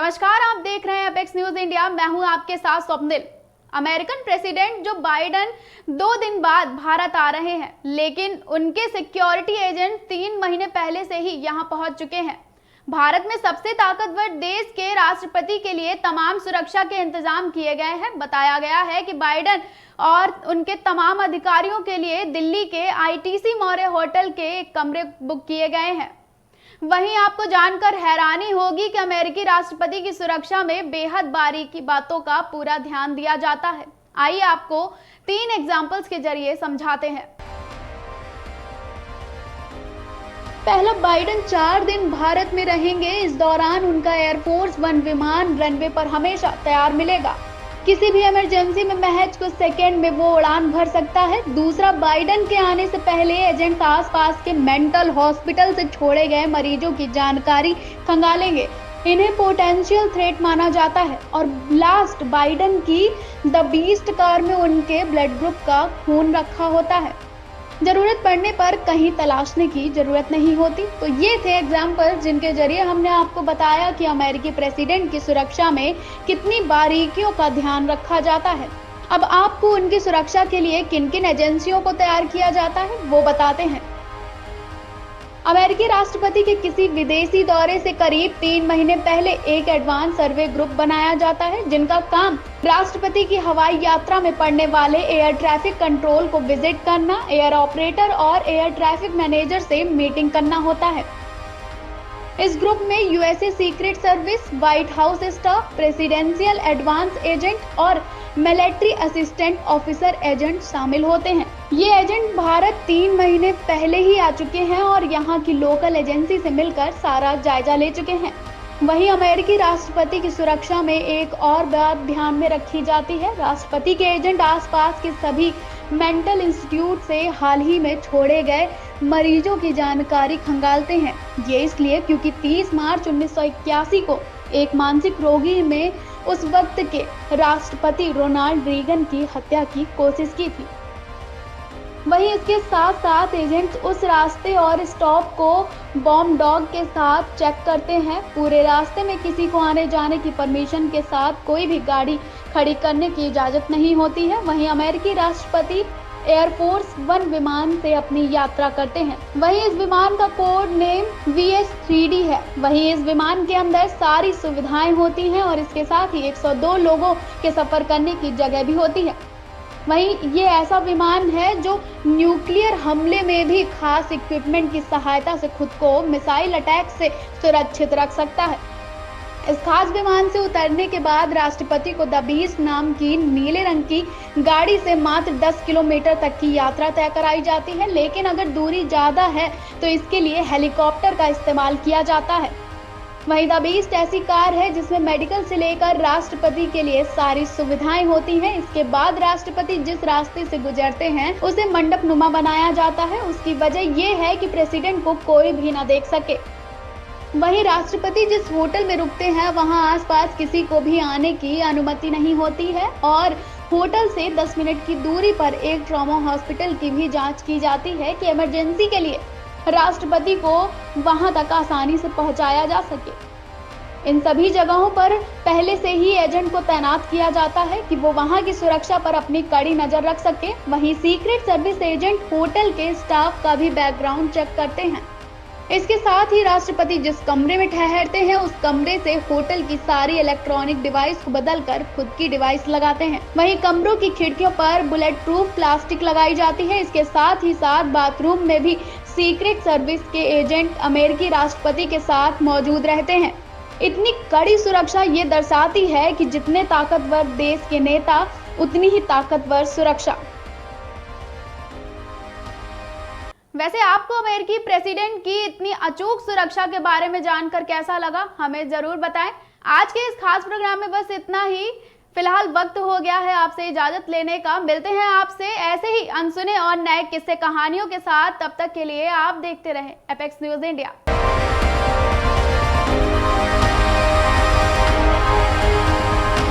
नमस्कार, आप देख रहे हैं एपेक्स न्यूज इंडिया। मैं हूं आपके साथ Swapnil. American president Joe Biden 2 दिन बाद भारत आ रहे हैं, लेकिन उनके सिक्योरिटी एजेंट 3 महीने पहले से ही यहां पहुंच चुके हैं। भारत में सबसे ताकतवर देश के राष्ट्रपति के लिए तमाम सुरक्षा के इंतजाम किए गए हैं। बताया गया है कि बाइडेन और उनके तमाम अधिकारियों के लिए दिल्ली के आईटीसी मौर्य होटल के एक कमरे बुक किए गए हैं। वहीं आपको जानकर हैरानी होगी कि अमेरिकी राष्ट्रपति की सुरक्षा में बेहद बारीकी बातों का पूरा ध्यान दिया जाता है। आइए आपको 3 एग्जाम्पल्स के जरिए समझाते हैं। पहला, बाइडेन 4 दिन भारत में रहेंगे। इस दौरान उनका एयरफोर्स 1 विमान रनवे पर हमेशा तैयार मिलेगा। किसी भी इमरजेंसी में महज कुछ सेकंड में वो उड़ान भर सकता है। दूसरा, बाइडेन के आने से पहले एजेंट आसपास के मेंटल हॉस्पिटल से छोड़े गए मरीजों की जानकारी खंगालेंगे। इन्हें पोटेंशियल थ्रेट माना जाता है। और लास्ट, बाइडेन की द बीस्ट कार में उनके ब्लड ग्रुप का खून रखा होता है। जरूरत पड़ने पर कहीं तलाशने की जरूरत नहीं होती। तो ये थे एग्जाम्पल जिनके जरिए हमने आपको बताया कि अमेरिकी प्रेसिडेंट की सुरक्षा में कितनी बारीकियों का ध्यान रखा जाता है। अब आपको उनकी सुरक्षा के लिए किन किन एजेंसियों को तैयार किया जाता है वो बताते हैं। अमेरिकी राष्ट्रपति के किसी विदेशी दौरे से करीब 3 महीने पहले एक एडवांस सर्वे ग्रुप बनाया जाता है, जिनका काम राष्ट्रपति की हवाई यात्रा में पड़ने वाले एयर ट्रैफिक कंट्रोल को विजिट करना, एयर ऑपरेटर और एयर ट्रैफिक मैनेजर से मीटिंग करना होता है। इस ग्रुप में USA secret service, white house staff, presidential advance agent और मिलिट्री असिस्टेंट ऑफिसर एजेंट शामिल होते हैं। ये एजेंट भारत 3 महीने पहले ही आ चुके हैं और यहाँ की लोकल एजेंसी से मिलकर सारा जायजा ले चुके हैं। वहीं अमेरिकी राष्ट्रपति की सुरक्षा में एक और बात ध्यान में रखी जाती है। राष्ट्रपति के एजेंट आसपास के सभी मेंटल इंस्टीट्यूट से हाल ही में छोड़े गए मरीजों की जानकारी खंगालते हैं। ये इसलिए क्योंकि 30 मार्च 1981 को एक मानसिक रोगी में उस वक्त के राष्ट्रपति रोनाल्ड रीगन की हत्या की कोशिश की थी। वहीं इसके साथ साथ एजेंट्स उस रास्ते और स्टॉप को बॉम्ब डॉग के साथ चेक करते हैं। पूरे रास्ते में किसी को आने जाने की परमिशन के साथ कोई भी गाड़ी खड़ी करने की इजाजत नहीं होती है। वहीं अमेरिकी राष्ट्रपति एयरफोर्स 1 विमान से अपनी यात्रा करते हैं। वहीं इस विमान का कोड नेम VS-3D है। वहीं इस विमान के अंदर सारी सुविधाएं होती हैं और इसके साथ ही 102 लोगों के सफर करने की जगह भी होती है। वहीं ये ऐसा विमान है जो न्यूक्लियर हमले में भी खास इक्विपमेंट की सहायता से खुद को मिसाइल अटैक से सुरक्षित रख सकता है। इस खास विमान से उतरने के बाद राष्ट्रपति को द बीस्ट नाम की नीले रंग की गाड़ी से मात्र 10 किलोमीटर तक की यात्रा तय कराई जाती है, लेकिन अगर दूरी ज्यादा है तो इसके लिए हेलीकॉप्टर का इस्तेमाल किया जाता है। वहीं द बीस्ट ऐसी कार है जिसमें मेडिकल से लेकर राष्ट्रपति के लिए सारी सुविधाएं होती हैं। इसके बाद राष्ट्रपति जिस रास्ते से गुजरते हैं उसे मंडप नुमा बनाया जाता है। उसकी वजह यह है कि प्रेसिडेंट को कोई भी ना देख सके। वहीं राष्ट्रपति जिस होटल में रुकते हैं वहां आसपास किसी को भी आने की अनुमति नहीं होती है और होटल से 10 मिनट की दूरी पर एक ट्रॉमा हॉस्पिटल की भी जांच की जाती है कि इमरजेंसी के लिए राष्ट्रपति को वहां तक आसानी से पहुंचाया जा सके। इन सभी जगहों पर पहले से ही एजेंट को तैनात किया जाता है कि वो वहां की सुरक्षा पर अपनी कड़ी नजर रख सके। वहीं सीक्रेट सर्विस एजेंट होटल के स्टाफ का भी बैकग्राउंड चेक करते हैं। इसके साथ ही राष्ट्रपति जिस कमरे में ठहरते हैं उस कमरे से होटल की सारी इलेक्ट्रॉनिक डिवाइस को बदलकर खुद की डिवाइस लगाते हैं। वहीं कमरों की खिड़कियों पर बुलेट प्रूफ प्लास्टिक लगाई जाती है। इसके साथ ही साथ बाथरूम में भी सीक्रेट सर्विस के एजेंट अमेरिकी राष्ट्रपति के साथ मौजूद रहते हैं। इतनी कड़ी सुरक्षा ये दर्शाती है कि जितने ताकतवर देश के नेता उतनी ही ताकतवर सुरक्षा। वैसे आपको अमेरिकी प्रेसिडेंट की इतनी अचूक सुरक्षा के बारे में जानकर कैसा लगा, हमें जरूर बताएं। आज के इस खास प्रोग्राम में बस इतना ही। फिलहाल वक्त हो गया है आपसे इजाजत लेने का। मिलते हैं आपसे ऐसे ही अनसुने और नए किस्से कहानियों के साथ। तब तक के लिए आप देखते रहें एपेक्स न्यूज इंडिया।